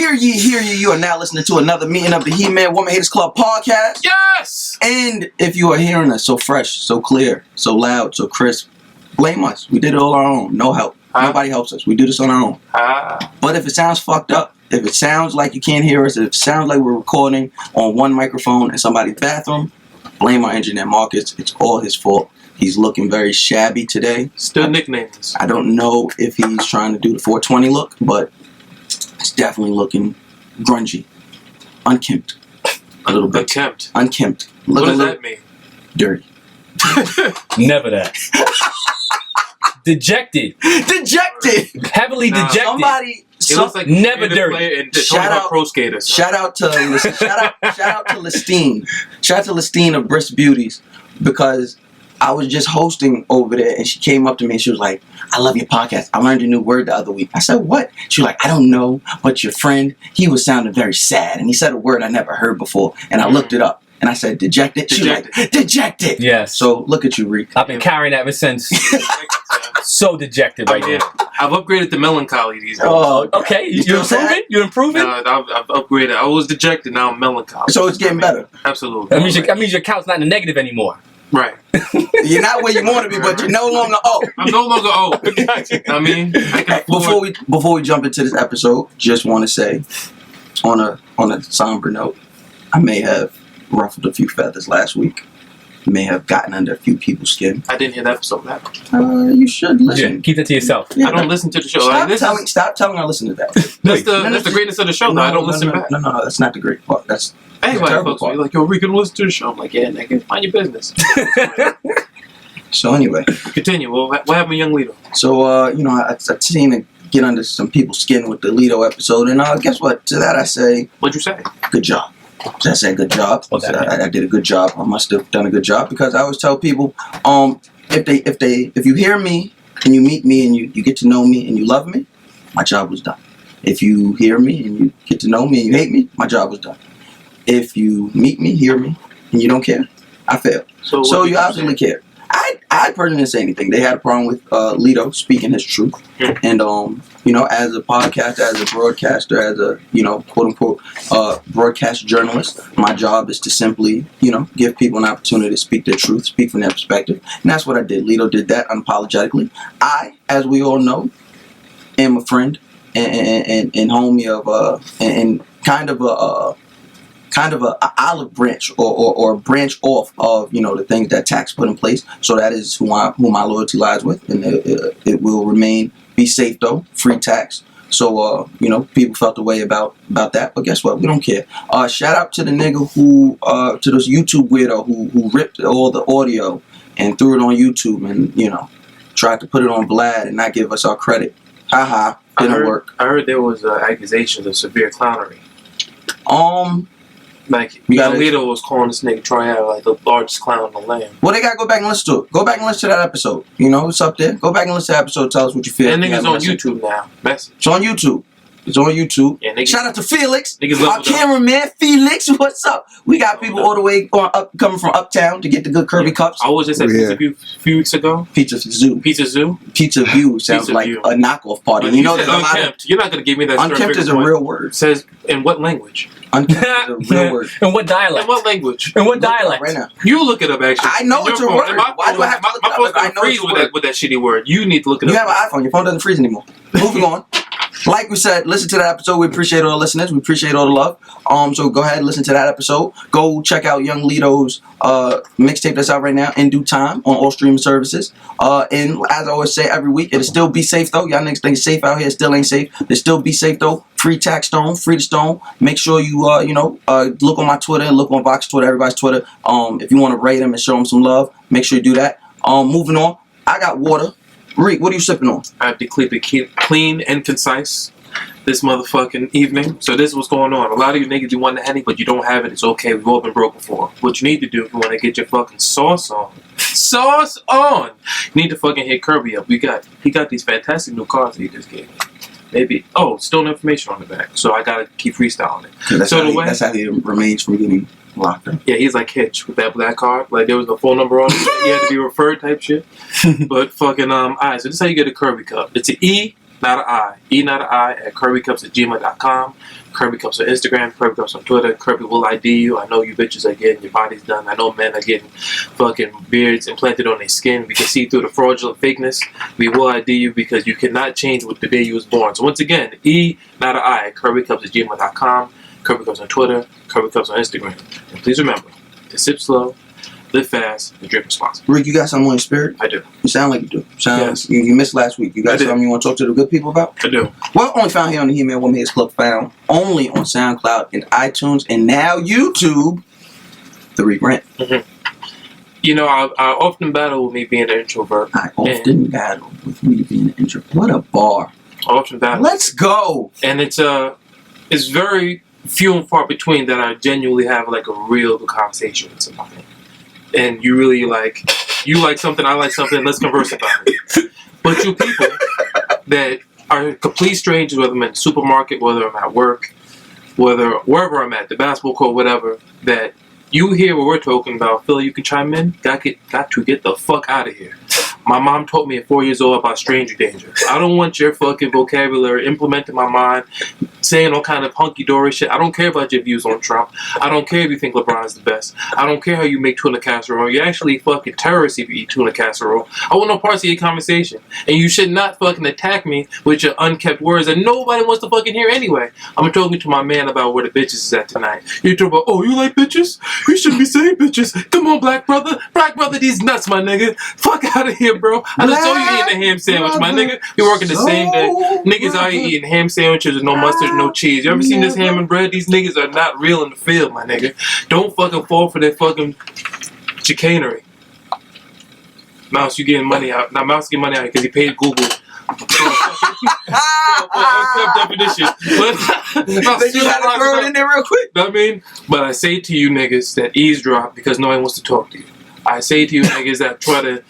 Hear ye. You are now listening to another meeting of the He-Man Woman Haters Club podcast. Yes! And if you are hearing us so fresh, so clear, so loud, so crisp, blame us. We did it all on our own. No help. Nobody helps us. We do this on our own. But if it sounds fucked up, if it sounds like you can't hear us, if it sounds like we're recording on one microphone in somebody's bathroom, blame our engineer Marcus. It's all his fault. He's looking very shabby today. Still nicknames. I don't know if he's trying to do the 420 look, but it's definitely looking grungy. Unkempt. A little bit. Unkempt. What does that mean? Dirty. Never that. Dejected. Heavily dejected. Somebody. It looks like never dirty. Shout out pro skaters. Shout out to Listine. Shout out to Listine of Brisk Beauties, because I was just hosting over there and she came up to me and she was like, I love your podcast. I learned a new word the other week. I said, what? She was like, I don't know, but your friend, he was sounding very sad and he said a word I never heard before. And I looked it up and I said, dejected. She was like, dejected. Yes. So look at you, Reek. I've been carrying that ever since. So dejected right now. I've upgraded to melancholy these days. Oh, okay. You improving? You improving? No, I've upgraded. I was dejected, now I'm melancholy. So it's getting better. Absolutely. That means your count's not in the negative anymore. Right. You're not where you want to be, but you're no longer I'm no longer old. I mean, before we jump into this episode, just want to say, on a somber note, I may have ruffled a few feathers last week. May have gotten under a few people's skin. I didn't hear that episode. You should listen. Yeah, keep that to yourself. Yeah, I don't listen to the show. Stop telling our listeners that. That's the greatness of the show. I don't listen back. No, that's not the great part. That's anybody fucks with me like, yo, we can listen to the show. I'm like, yeah, nigga, mind your business. So anyway, continue. Well, what happened with Young Lido? So I've seen it get under some people's skin with the Lido episode, and guess what? To that I say, what'd you say? Good job. I said good job. I did a good job. I must have done a good job, because I always tell people, if you hear me and you meet me and you get to know me and you love me, my job was done. If you hear me and you get to know me and you hate me, my job was done. If you meet me, hear me, and you don't care, I failed. So you obviously care. I personally didn't say anything. They had a problem with Lido speaking his truth. And, as a podcaster, as a broadcaster, as a, quote unquote, broadcast journalist, my job is to simply, give people an opportunity to speak their truth, speak from their perspective. And that's what I did. Lido did that unapologetically. I, as we all know, am a friend and homie of, and kind of a olive branch or branch off of the things that Tax put in place. So that is who my loyalty lies with, and it will remain. Be safe though, free Tax. So people felt the way about that, but guess what? We don't care. Shout out to the nigga who to this YouTube weirdo who ripped all the audio and threw it on YouTube and tried to put it on Vlad and not give us our credit. Haha, didn't work. I heard there was accusations of severe clownery. Like, Lido was calling this nigga Troy out like the largest clown on the land. Well, they gotta go back and listen to it. Go back and listen to that episode. It's up there. Go back and listen to that episode. Tell us what you feel. That nigga's on YouTube now. Message. It's on YouTube. Yeah, shout out to Felix, our cameraman. Felix, what's up? We got people all the way coming from uptown to get the good Kirby cups. I was just at Pizza View a few weeks ago. Pizza View sounds like a knockoff party. There's a lot of... You're not gonna give me that. Unkempt is a real word. It says in what language? Unkempt is a real word. In what dialect? In what language? In what dialect? Right now. You look it up. Actually, I know it's a word. Why do I have to look it up? My phone doesn't freeze with that shitty word. You need to look it up. You have an iPhone. Your phone doesn't freeze anymore. Moving on. Like we said, listen to that episode. We appreciate all the listeners. We appreciate all the love. So go ahead and listen to that episode. Go check out Young Lido's mixtape that's out right now, In Due Time, on all streaming services. And as I always say every week, it'll still be safe though. Y'all niggas think safe out here, still ain't safe. It'll still be safe though. Free TaxStone, free to Stone. Make sure you look on my Twitter, look on Vox Twitter, everybody's Twitter. If you want to rate them and show them some love, make sure you do that. Moving on, I got water. Reek, what are you sipping on? I have to keep it clean and concise this motherfucking evening. So this is what's going on. A lot of you niggas, you want the Henny, but you don't have it. It's okay. We've all been broke before. What you need to do if you want to get your fucking sauce on, you need to fucking hit Kirby up. He got these fantastic new cars that he just gave me. Maybe. Oh, still no information on the back. So I gotta keep freestyling it. That's how he remains from getting locked up. Yeah, he's like Hitch with that black card. Like there was no phone number on it. He had to be referred type shit. But fucking alright, so this is how you get a Kirby cup. It's an E not an I. E, not an I, at kirbycups@gmail.com. Kirby Cups on Instagram, Kirby Cups on Twitter. Kirby will ID you. I know you bitches are getting your bodies done. I know men are getting fucking beards implanted on their skin. We can see through the fraudulent fakeness. We will ID you because you cannot change with the day you was born. So once again, E, not an I, at kirbycups@gmail.com. Kirby Cups on Twitter, Kirby Cups on Instagram. And please remember to sip slow, live fast, and drink responsibly. Rick, you got something on your spirit? I do. You sound like you do. Yes. You missed last week. You got something you want to talk to the good people about? I do. Well, only found here on the He-Man Woman Haters Club, found only on SoundCloud and iTunes, and now YouTube. The regrant. Mm-hmm. You know, I often battle with me being an introvert. I often battle with me being an introvert. What a bar. I often battle. Let's go. And it's very few and far between that I genuinely have like a real good conversation with somebody. And you really you like something, I like something, let's converse about it. But you people that are complete strangers, whether I'm in the supermarket, whether I'm at work, wherever I'm at, the basketball court, whatever, that you hear what we're talking about, feel you can chime in, got to get the fuck out of here. My mom taught me at 4 years old about stranger danger. I don't want your fucking vocabulary implemented in my mind, saying all kind of hunky-dory shit. I don't care about your views on Trump. I don't care if you think LeBron's the best. I don't care how you make tuna casserole. You're actually fucking terrorists if you eat tuna casserole. I want no parts of your conversation. And you should not fucking attack me with your unkept words that nobody wants to fucking hear anyway. I'm talking to my man about where the bitches is at tonight. You talk about, oh, you like bitches? You shouldn't be saying bitches. Come on, black brother. Black brother, these nuts, my nigga. Fuck out of here, bro. I just saw you eating a ham sandwich, my nigga. You working the same day. Niggas out here eating ham sandwiches with no mustard, no cheese. You ever seen this ham and bread? These niggas are not real in the field, my nigga. Don't fucking fall for that fucking chicanery. Mouse, you getting money out. Now, Mouse getting money out because he paid Google. Definition. But you gotta throw it in there real quick. I mean, but I say to you niggas that eavesdrop because no one wants to talk to you. I say to you niggas that try to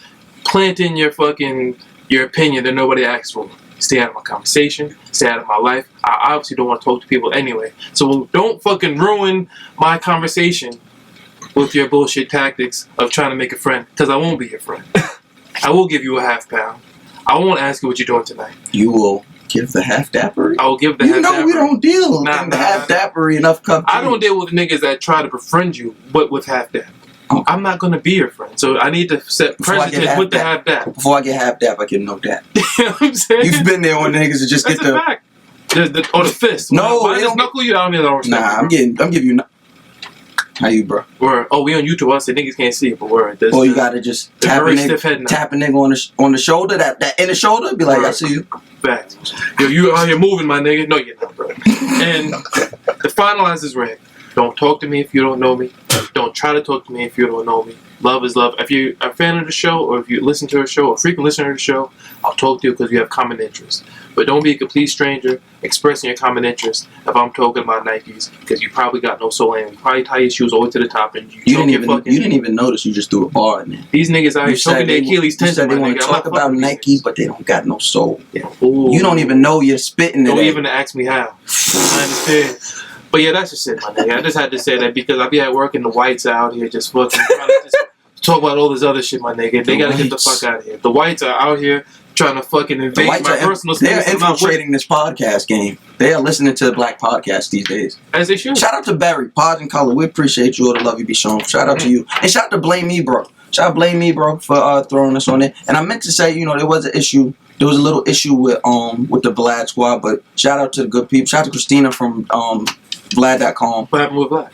plant in your opinion that nobody asked for. Stay out of my conversation. Stay out of my life. I obviously don't want to talk to people anyway. So don't fucking ruin my conversation with your bullshit tactics of trying to make a friend. Because I won't be your friend. I will give you a half pound. I won't ask you what you're doing tonight. You will give the half dappery? I will give the half dappery. You know we don't deal with half dappery enough cup. I don't deal with niggas that try to befriend you, but with half dap. Okay. I'm not going to be your friend. So I need to set precedent with the half dap. Before I get half dap, I get no dap. You know what I'm saying? You've been there when niggas that just That's get the... fact. Or the fist. No, when I just knuckle you down, I don't respect Nah, I'm giving you... How you, bro? Word. Oh, we on YouTube. I said niggas can't see it, but word. Or you gotta just tap a nigga on the shoulder, that inner shoulder, be like, I see you. Fact. Yo, you out here moving, my nigga. No, you're not, bro. And the finalize is red. Don't talk to me if you don't know me. Don't try to talk to me if you don't know me. Love is love. If you're a fan of the show, or if you listen to a show, or frequent listener to the show, I'll talk to you because we have common interests. But don't be a complete stranger expressing your common interest if I'm talking about Nikes, because you probably got no soul in. You probably tie your shoes all the way to the top, and you didn't even notice you just threw a bar in there. These niggas out here choking their Achilles tendon. You said they want to talk about Nike, but they don't got no soul. Yeah. You don't even know you're spitting it. Don't even ask me how. I understand. But yeah, that's just it, my nigga. I just had to say that because I be at work and the whites out here just fucking trying to just talk about all this other shit, my nigga. They gotta get the fuck out of here. The whites are out here trying to fucking invade my personal space. They're infiltrating this podcast game. They are listening to the black podcast these days. As they should. Shout out to Barry, Pod and Color. We appreciate you. All the love you be shown. Shout out to you. And shout out to Blame Me Bro. Shout out to Blame Me Bro for throwing us on it. And I meant to say, there was an issue. There was a little issue with the Vlad squad, but shout out to the good people. Shout out to Christina from Vlad.com. What happened with Vlad?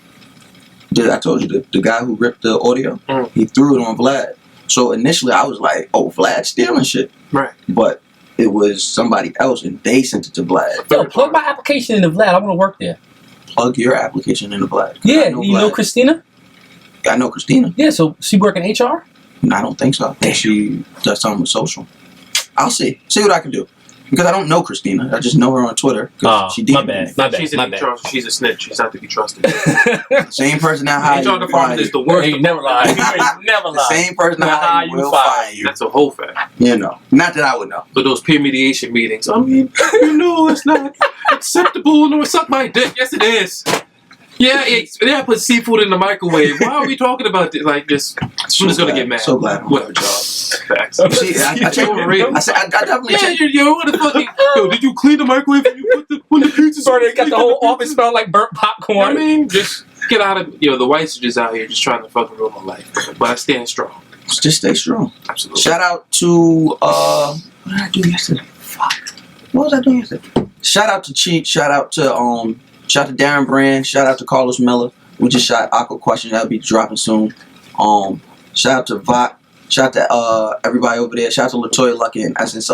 I told you, the guy who ripped the audio, he threw it on Vlad. So initially I was like, oh, Vlad's stealing shit. Right. But it was somebody else and they sent it to Vlad. Yo, plug my application into Vlad. I want to work there. Plug your application into Vlad. Yeah, you know Christina? I know Christina. Yeah, so she work in HR? No, I don't think so. I think she does something with social. I'll see what I can do. Because I don't know Christina. I just know her on Twitter. She my bad. She's an HR, she's a snitch. She's not to be trusted. Same person that hired you. HR department is the worst. He never lied. Never lied. The same person that hired you will fire you. That's a whole fact. Not that I would know. But those peer mediation meetings, I mean, it's not acceptable. No, suck my dick. Yes, it is. Yeah, I put seafood in the microwave. Why are we talking about this? Like, just, I'm just gonna get mad. So glad I'm Whatever, job. Facts. See, I said, I definitely checked. What the fucking, did you clean the microwave when the pizza's Sorry, they got the whole office smell like burnt popcorn. You know what I mean? Just get out of, the whites are just out here just trying to fucking ruin my life. But I stand strong. Just stay strong. Absolutely. Shout out to, what did I do yesterday? Fuck. What was I doing yesterday? Shout out to Cheat. Shout out to Darren Brand. Shout out to Carlos Miller. We just shot Aqua Question. That'll be dropping soon. Shout out to Vok. Shout out to everybody over there. Shout out to Latoya Lucky and Essence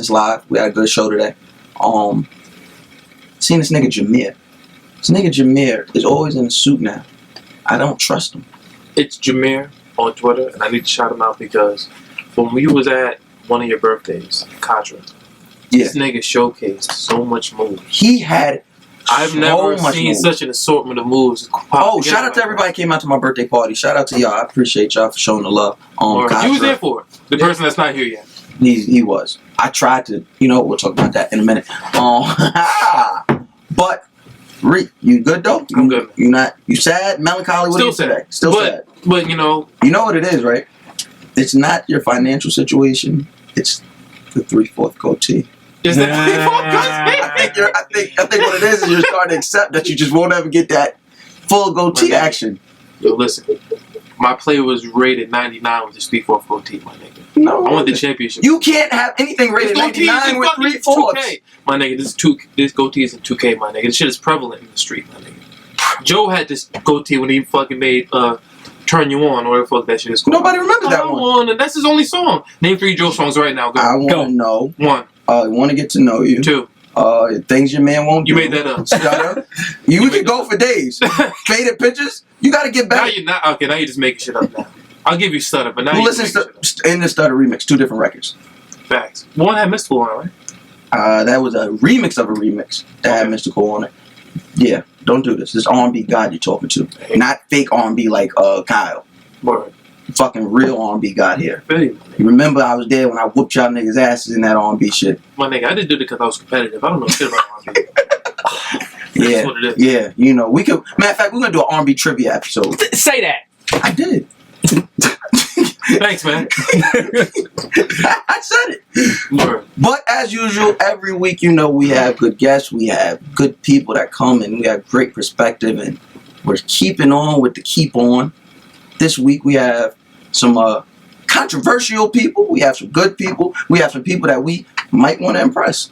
Live. We had a good show today. Seeing this nigga Jameer. This nigga Jameer is always in a suit now. I don't trust him. It's Jameer on Twitter, and I need to shout him out because when we was at one of your birthdays, Contra, this nigga showcased so much moves. He had I've never seen such an assortment of moves. Shout out to everybody who came out to my birthday party. Shout out to y'all. I appreciate y'all for showing the love. You was there for it. The person that's not here yet. He was. I tried to, we'll talk about that in a minute. But Reek, you good though? I'm good. You sad, melancholy? What Still sad. Still sad. But you know what it is, right? It's not your financial situation. It's the 3/4 goatee. Is that 3/4 goatee? I think what it is you're starting to accept that you just won't ever get that full goatee action. Yo, listen. My play was rated 99 with the 3/4 goatee, my nigga. No, I want the championship. You can't have anything rated 99 with 3/4. My nigga, this goatee is in 2K, my nigga. This shit is prevalent in the street, my nigga. Joe had this goatee when he fucking made Turn You On, or whatever the fuck that shit is called. Nobody remembers that one. And that's his only song. Name 3 Joe songs right now. Go. I want to know. 1. I want to get to know you. 2. Things your man won't do. You made that up. Shut up. We could go for days. Faded pictures. You got to get back. Now you're not okay. Now you're just making shit up now. I'll give you Stutter, but now you listen in the Stutter remix. 2 different records. Facts. One had Mystical on it, right? That was a remix of a remix that had Mystical on it. Yeah, don't do this. This R&B God you're talking to, not fake R&B like Kyle. Word. Fucking real R&B God here. You remember I was there when I whooped y'all niggas' asses in that R&B shit. My nigga, I just did it because I was competitive. I don't know shit about R&B. Yeah, what it is. Yeah. We could. Matter of fact, we're gonna do an R&B trivia episode. Say that. I did. Thanks, man. I said it. Word. But as usual, every week, we have good guests, we have good people that come, and we have great perspective, and we're keeping on with the keep on. This week we have some controversial people, we have some good people, we have some people that we might want to impress.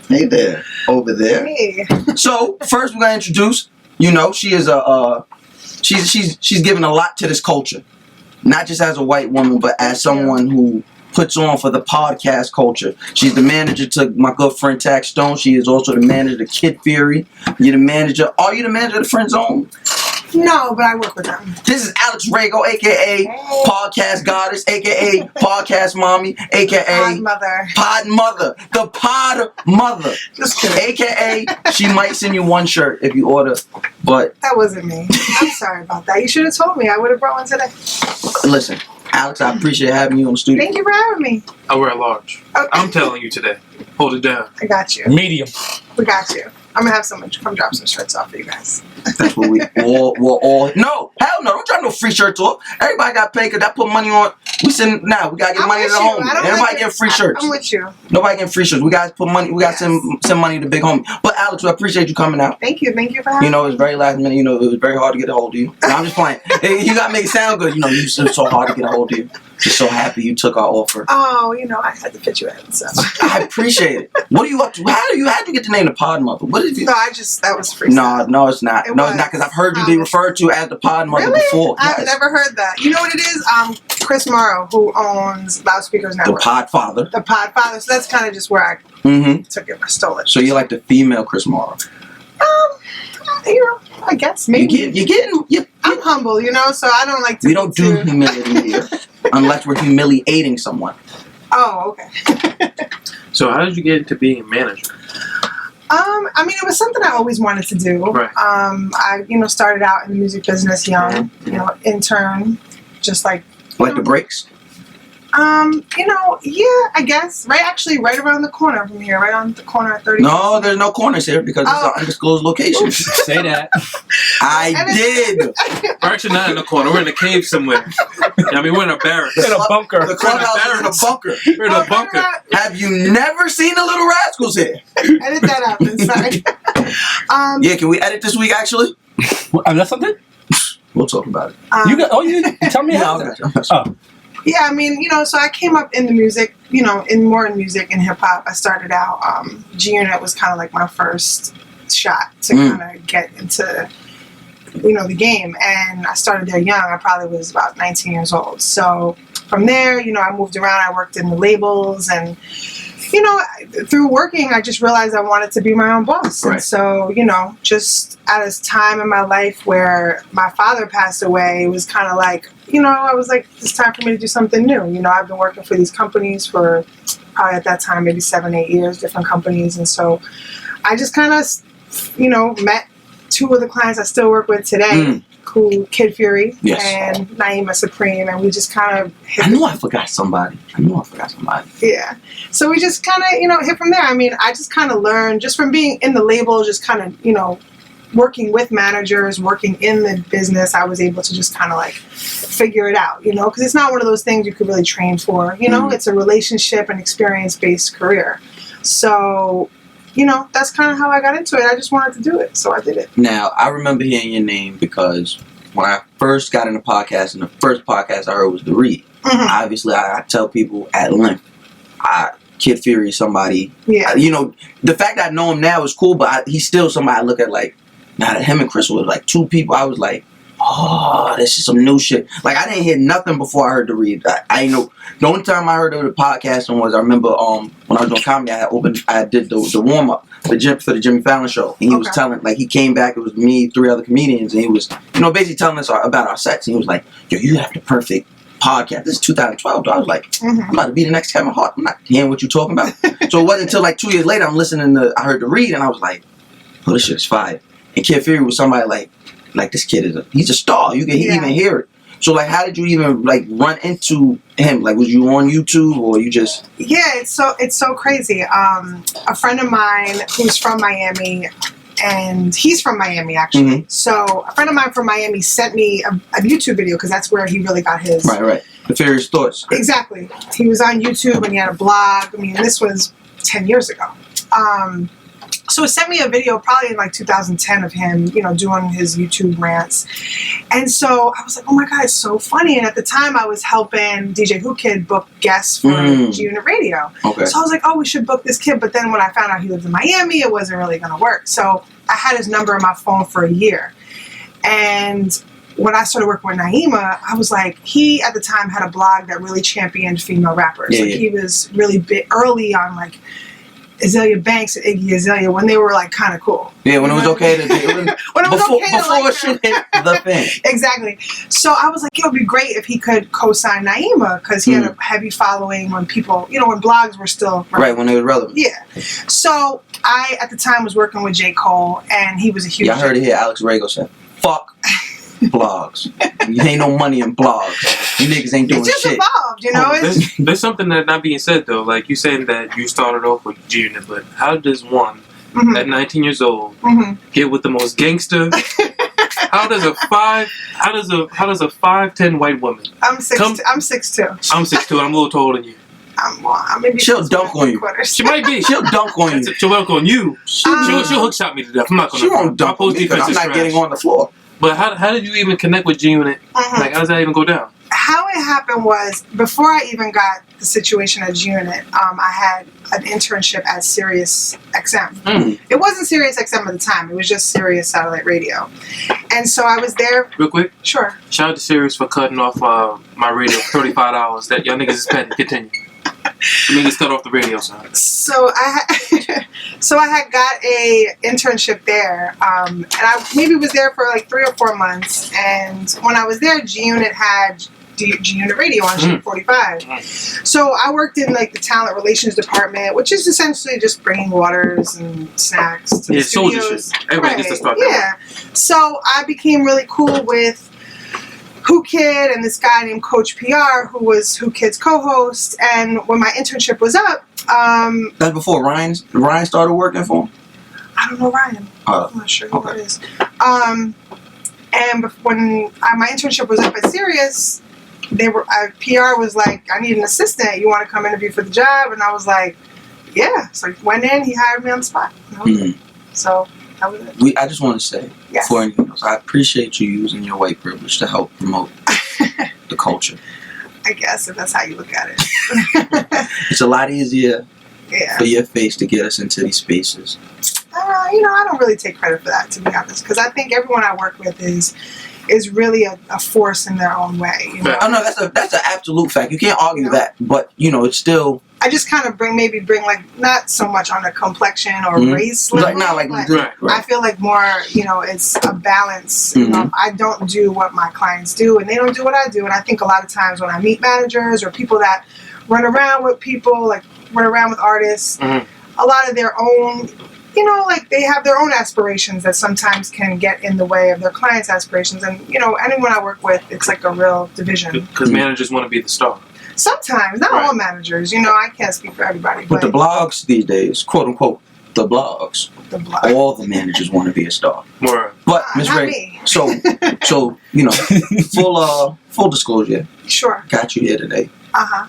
Hey there, over there. Hey. So first we're gonna introduce. She is she's given a lot to this culture, not just as a white woman, but as someone who puts on for the podcast culture. She's the manager to my good friend TaxStone. She is also the manager to Kid Fury. You're the manager. Are you the manager of the Friend Zone? No, but I work with them. This is Alex Rago, a.k.a. Podcast Goddess, a.k.a. Podcast Mommy, a.k.a. Podmother. The Pod Mother. Just kidding. A.k.a. she might send you one shirt if you order, but... That wasn't me. I'm sorry about that. You should have told me. I would have brought one today. Listen, Alex, I appreciate having you on the studio. Thank you for having me. I wear a large. Okay. I'm telling you today. Hold it down. I got you. Medium. We got you. I'm going to have someone come drop some shirts off for you guys. That's what we're all... No, hell no. Don't drop no free shirts off. Everybody got paid because I put money on... We got to get money to the homie. Everybody getting free shirts. I'm with you. Nobody getting free shirts. We got to put money... We got to send money to big homie. But Alex, I appreciate you coming out. Thank you. Thank you for having me. It was very last minute. It was very hard to get a hold of you. No, I'm just playing. You got to make it sound good. You so hard to get a hold of you. Just so happy you took our offer. Oh, I had to fit you in, so. I appreciate it. What are you up to? How'd you get the name the Pod Mother? What did you? No, that was free. No, it's not. It's not because I've heard you be referred to as the Pod Mother before. I've never heard that. You know what it is? Chris Morrow, who owns Loudspeakers Network. The Pod Father. The Pod Father. So that's kind of just where I took it. I stole it. So you're like the female Chris Morrow. I guess maybe. I'm humble, so I don't like to. We don't do humility here unless we're humiliating someone. Oh, okay. So how did you get into being a manager? It was something I always wanted to do. Right. I started out in the music business young. Intern, just like the breaks. I guess. Right around the corner from here, right on the corner at 30. No, there's no corners here because it's an undisclosed location. Say that. I did. We're actually not in the corner. We're in a cave somewhere. I mean, we're in a barracks. In a bunker. The clubhouse is in a bunker. We're in a bunker. Have you never seen the Little Rascals here? Edit that out. Then, sorry. Yeah, can we edit this week actually? That's something? We'll talk about it. You tell me how. Yeah, I mean, so I came up in the music, in music and hip hop. I started out, G-Unit was kind of like my first shot to kind of get into, the game. And I started there young. I probably was about 19 years old. So from there, I moved around. I worked in the labels and, through working, I just realized I wanted to be my own boss. Right. And so, just at a time in my life where my father passed away, it was kind of like, I was like, it's time for me to do something new. I've been working for these companies for probably at that time, maybe 7-8 years, different companies. And so I just kind of, met two of the clients I still work with today, Kid Fury and Naima Supreme. And we just kind of I forgot somebody. Yeah. So we just kind of, hit from there. I mean, I just kind of learned just from being in the label, just kind of, working with managers, working in the business, I was able to just kind of like figure it out, because it's not one of those things you could really train for, it's a relationship and experience-based career. So, that's kind of how I got into it. I just wanted to do it, so I did it. Now, I remember hearing your name because when I first got into podcast, and the first podcast I heard was The Read. Obviously, I tell people at length, Kid Fury, somebody, the fact that I know him now is cool, but he's still somebody I look at like, now that him and Chris were like two people, I was like, oh, this is some new shit. Like, I didn't hear nothing before I heard The Read. I know. The only time I heard of the podcasting was, I remember when I was doing comedy, I did the warm up for the Jimmy Fallon show, and he was telling, like, he came back, it was me, 3 other comedians, and he was, basically telling us about our sets, and he was like, yo, you have the perfect podcast. This is 2012, though. I was like, I'm about to be the next Kevin Hart. I'm not hearing what you're talking about. So it wasn't until like 2 years later, I heard The Read, and I was like, oh, this shit is fire. And Kid Fury was somebody like this kid he's a star. You can even hear it. So like, how did you even like run into him? Like, was you on YouTube or you just? Yeah, it's so crazy. A friend of mine who's from Miami, and he's from Miami actually. So a friend of mine from Miami sent me a YouTube video because that's where he really got his. Right. The Furious Thoughts. Exactly. He was on YouTube and he had a blog. I mean, this was 10 years ago. So it sent me a video probably in like 2010 of him, doing his YouTube rants. And so I was like, oh my God, it's so funny. And at the time I was helping DJ Who Kid book guests for G-Unit Radio. Okay. So I was like, oh, we should book this kid. But then when I found out he lived in Miami, it wasn't really going to work. So I had his number in my phone for a year. And when I started working with Naima, I was like, he at the time had a blog that really championed female rappers. He was really big early on like Azalea Banks and Iggy Azalea when they were like kind of cool. Yeah, when it was okay to do it. When it was okay before like shit hit the thing. Exactly. So I was like, it would be great if he could co-sign Naima because he had a heavy following when people, when blogs were still relevant. Right, when they were relevant. Yeah. So I, at the time, was working with J. Cole, and he was a huge... Yeah, I heard it here. Alex Rago said, fuck blogs. You ain't no money in blogs. You niggas ain't doing shit. It's just evolved, There's something that not being said, though. Like, you saying that you started off with G-Unit, but how does one, at 19 years old, get with the most gangster... How does a 5'10" white woman? I'm 6'2". I'm 6'2", and I'm a little taller than you. She'll dunk on you. She might be. She'll dunk on you. She'll dunk on you. She'll hook shot me to death. I'm not gonna. She won't dunk on me because I'm not getting on the floor. But how did you even connect with G-Unit? Like, how does that even go down? How it happened was, before I even got the situation at G-Unit, I had an internship at Sirius XM. It wasn't Sirius XM at the time. It was just Sirius Satellite Radio. And so I was there. Real quick? Sure. Shout out to Sirius for cutting off my radio $35. That y'all niggas is petty. Continue. You niggas cut off the radio, son. So I had got a internship there, and I maybe was there for like 3 or 4 months. And when I was there, G-Unit had G-Unit Radio on Ship 45. So I worked in like the talent relations department, which is essentially just bringing waters and snacks to the studios. Everybody gets to start that. Yeah. So I became really cool with Who Kid and this guy named Coach PR, who was Who Kid's co-host. And when my internship was up, that's before Ryan started working for him. I don't know Ryan. I'm not sure who okay. that is. And when my internship was up at Sirius, PR was like, I need an assistant. You want to come interview for the job? And I was like, yeah. So I went in, he hired me on the spot. So that was it. I just want to say, yes. before anything else, I appreciate you using your white privilege to help promote the culture. I guess, if that's how you look at it. It's a lot easier yeah. for your face to get us into these spaces. I don't really take credit for that, to be honest, because I think everyone I work with is really a force in their own way. You know? Oh no, that's an absolute fact. You can't argue that, but it's still. I just kind of bring like not so much on a complexion or race level. Right. I feel like more, it's a balance. You know, I don't do what my clients do, and they don't do what I do. And I think a lot of times when I meet managers or people that run around with people, like run around with artists, a lot of their own. They have their own aspirations that sometimes can get in the way of their clients' aspirations. And, anyone I work with, it's like a real division. Because managers want to be the star. Sometimes. Not all managers. I can't speak for everybody. But the blogs these days, quote unquote, the blogs, all the managers want to be a star. Right. But, Ms. Ray, so full disclosure. Sure. Got you here today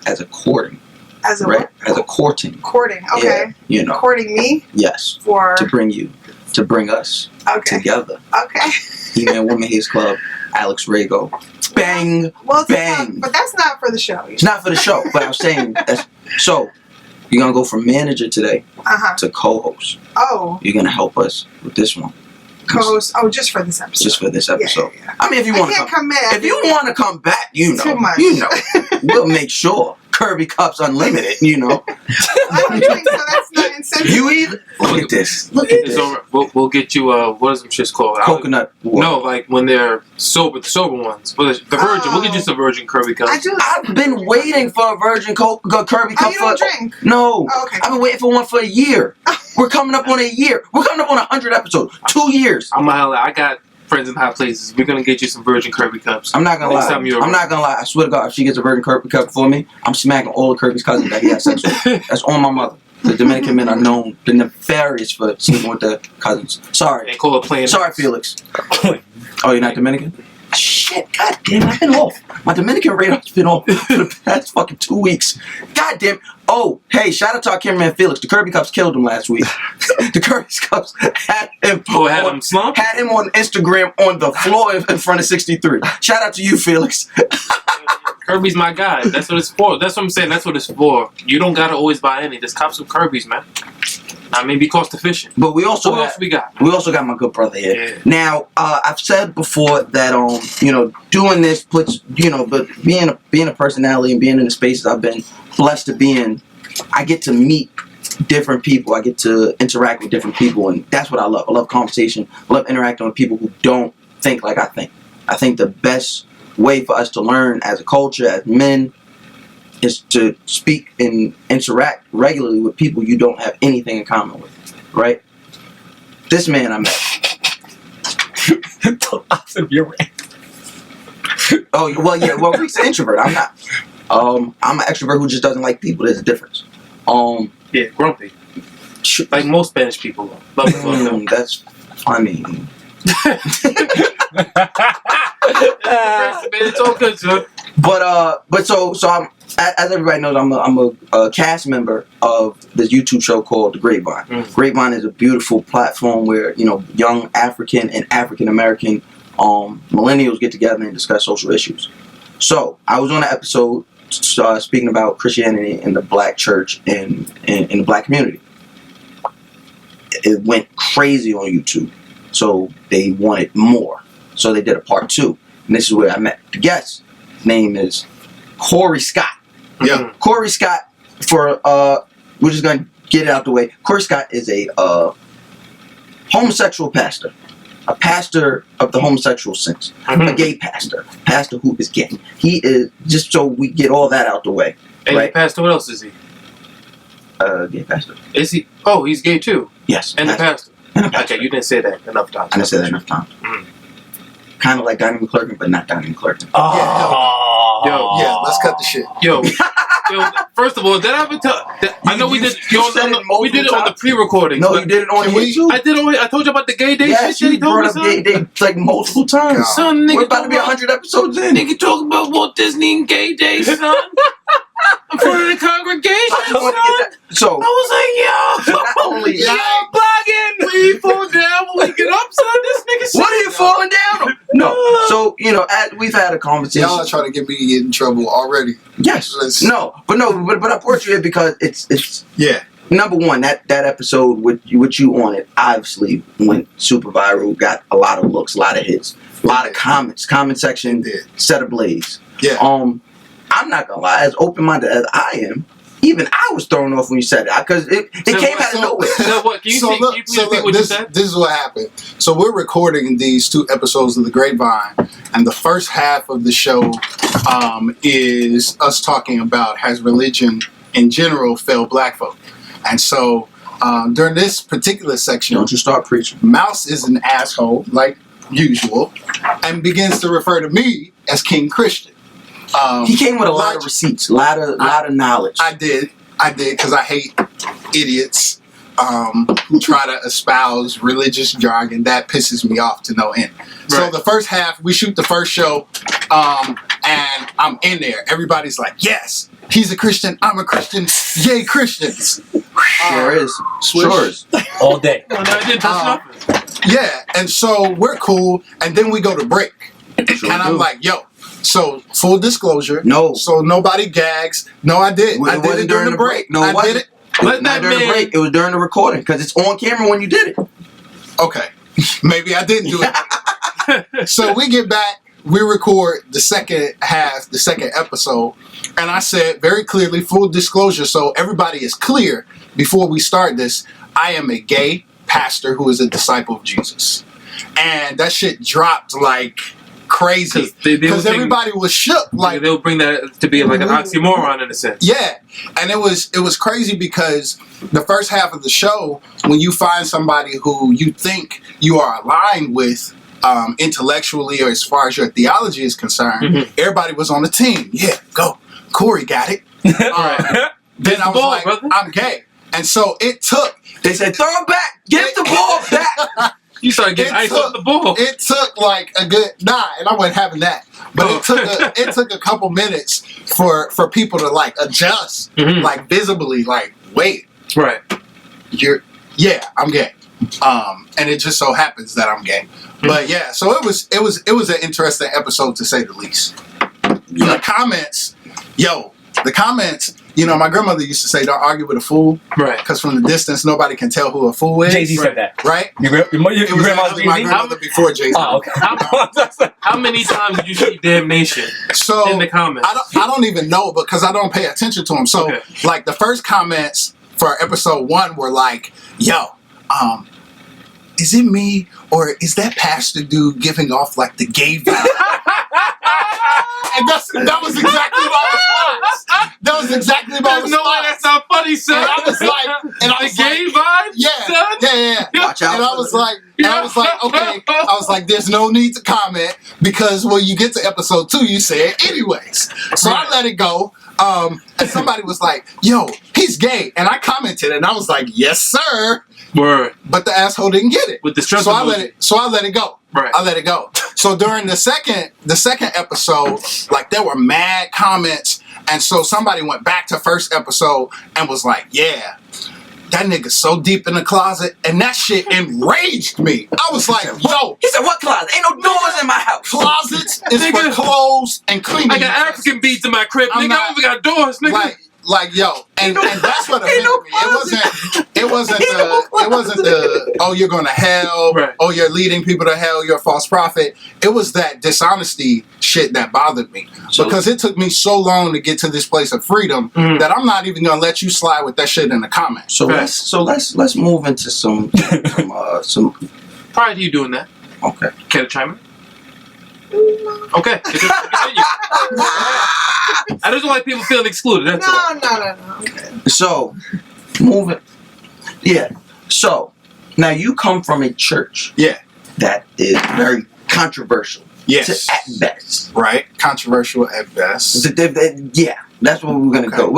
as a courting. As a right? what? As a courting. Courting, okay. Yeah, Courting me? Yes. To bring us together. Okay. He-Man Woman Hates Club, Alex Rago. Bang! Well, bang! But that's not for the show. It's not for the show, but I'm saying, so, you're going to go from manager today to co-host. Oh. You're going to help us with this one. Co-host, just for this episode. Just for this episode. Yeah. I mean, if you want to come back. If you want to come back, Too much. We'll make sure. Kirby Cups Unlimited, I don't drink, so that's not incentive. You either. Look at this. We'll get you, what is them shits called? Coconut water. No, like when they're sober, the sober ones. The virgin. We'll get you some virgin Kirby Cups. I've been waiting for a virgin Kirby Cup. You don't drink? No. Oh, okay. I've been waiting for one for a year. We're coming up on a year. We're coming up on 100 episodes. 2 years. I got friends in high places. We're gonna get you some virgin Kirby Cups. I'm not gonna lie. I swear to God, if she gets a virgin Kirby Cup for me, I'm smacking all of Kirby's cousins that he has sex with. That's on my mother. The Dominican men are known, they're nefarious for sleeping with their cousins. Sorry. And call it playing. Sorry, Felix. Oh, you're not Dominican? Shit, god damn, I've been off. My Dominican radar's been off for the past fucking 2 weeks. God damn. Oh, hey, shout out to our cameraman Felix. The Kirby Cups killed him last week. The Kirby Cups had him. Had him slumped? Had him on Instagram on the floor in front of 63. Shout out to you, Felix. Kirby's my guy. That's what it's for. That's what I'm saying. That's what it's for. You don't gotta always buy any. Just cop some Kirby's, man. I mean, be cost efficient. But we also else we got? We also got my good brother here. Yeah. Now, I've said before that doing this puts but being a personality and being in the spaces I've been blessed to be in, I get to meet different people. I get to interact with different people, and that's what I love. I love conversation. I love interacting with people who don't think like I think. I think the best way for us to learn as a culture, as men, is to speak and interact regularly with people you don't have anything in common with, right? This man I met. The opposite of your rank. Oh, well, yeah. Well, Rick's an introvert. I'm not. I'm an extrovert who just doesn't like people. There's a difference. Yeah, grumpy. Like most Spanish people. That's funny. It's all good, sir. But so I'm, as everybody knows, I'm a cast member of this YouTube show called The Grapevine. Grapevine is a beautiful platform where young African and African American millennials get together and discuss social issues. So I was on an episode speaking about Christianity in the black church and in the black community. It went crazy on YouTube, so they wanted more. So they did a part 2, and this is where I met the guest. His name is Cory Scott. Yeah, Cory Scott. We're just gonna get it out the way. Cory Scott is a homosexual pastor. A pastor of the homosexual sense. A gay pastor. Pastor who is gay. He is, just so we get all that out the way. And right? pastor, what else is he? Gay pastor. Is he? Oh, he's gay too? Yes. And pastor. Okay, you didn't say that enough times. I didn't say that enough times. kind of like Donnie McClurkin, but not Donnie McClurkin. Oh. Yeah, let's cut the shit. Yo, first of all, did I ever tell? I know we did. We did it on the pre-recording. No, you did it on YouTube. I did. I told you about the gay day Yes, shit. you brought up gay day like multiple times. God. Son, nigga, We're about to be 100 episodes in. Nigga talking about Walt Disney and gay day, son. In front of the congregation, son. So I was like, yo, not only yo, bugging. We fall down when we get up, son. This nigga shit. what are you falling down on? No. So, as we've had a conversation. Y'all are trying to get me in trouble already. Yes. But I brought you here because it's Yeah. number one, that episode with you on it obviously went super viral, got a lot of looks, a lot of hits, a lot of comments. Comment section set ablaze. Yeah. I'm not gonna lie, as open-minded as I am, even I was thrown off when you said it because it came out of nowhere. So what? Can you please repeat what you said? This is what happened. So we're recording these 2 episodes of The Grapevine, and the first half of the show is us talking about has religion in general failed black folk. And so during this particular section, Don't you start preaching. Mouse is an asshole, like usual, and begins to refer to me as King Christian. He came with a lot of receipts, a lot of knowledge. I did, because I hate idiots who try to espouse religious jargon. That pisses me off to no end. Right. So the first half, we shoot the first show, and I'm in there. Everybody's like, yes, he's a Christian, I'm a Christian, yay Christians. Sure is. Sure is. All day. No, I didn't touch nothing. Yeah, and so we're cool, and then we go to break. Sure and I'm like, yo, so full disclosure. No. So nobody gags. No, I did. It I did wasn't it during the break. No, it I wasn't. did it. Let Not that during the man. break. It was during the recording because it's on camera when you did it. Okay. Maybe I didn't do it. So we get back. We record the second half, the second episode. And I said very clearly, full disclosure, so everybody is clear before we start this, I am a gay pastor who is a disciple of Jesus. And that shit dropped like crazy because everybody was shook. Like they'll bring that to be like an oxymoron in a sense. Yeah, and it was crazy because the first half of the show, when you find somebody who you think you are aligned with intellectually or as far as your theology is concerned, everybody was on the team. Yeah, go. Cory got it. Then I was like, brother. I'm gay, and so it took. They said, throw it back, get the ball back. You started getting ice off the ball. It took like a good and I wasn't having that. But it took a couple minutes for people to like adjust, like visibly, like wait, right? I'm gay, and it just so happens that I'm gay. But yeah, so it was an interesting episode to say the least. The comments. My grandmother used to say, "Don't argue with a fool," right? Because from the distance, nobody can tell who a fool is. Jay-Z said that, right? Your grandma's my grandmother before Jay-Z. Oh, okay. How many times did you see "damnation" in the comments? I don't even know because I don't pay attention to them. So, like the first comments for episode 1 were like, "Yo, is it me or is that pastor dude giving off like the gay vibe?" And that was exactly my response. That was exactly my response. No way, that's not funny, son. And I was like, gay vibe? Yeah, son? yeah. Watch out. And I was like, okay. I was like, there's no need to comment because when you get to episode 2, you say it anyways. So I let it go. And somebody was like, yo, he's gay. And I commented and I was like, yes, sir. Word. But the asshole didn't get it. With the stress so I let it go. Right. I let it go. So during the second episode, like there were mad comments, and so somebody went back to first episode and was like, "Yeah, that nigga's so deep in the closet," and that shit enraged me. I was like, "Yo," he said, "What closet? Ain't no doors in my house. Closets is for clothes and cleaning." I got African beads in my crib, nigga. I even got doors, nigga. Like yo, and that's what offended me. It wasn't the oh, you're going to hell, right. Oh, you're leading people to hell, you're a false prophet. It was that dishonesty shit that bothered me because it took me so long to get to this place of freedom that I'm not even gonna let you slide with that shit in the comments. So let's move into some. Prior to you doing that, okay, can I chime in? Okay, continue. I just don't like people feeling excluded. That's all. No. Okay. So, moving. Yeah. So, now you come from a church. Yeah. That is very controversial. Yes. at best. Right. Controversial at best. Yeah, that's where we're gonna go.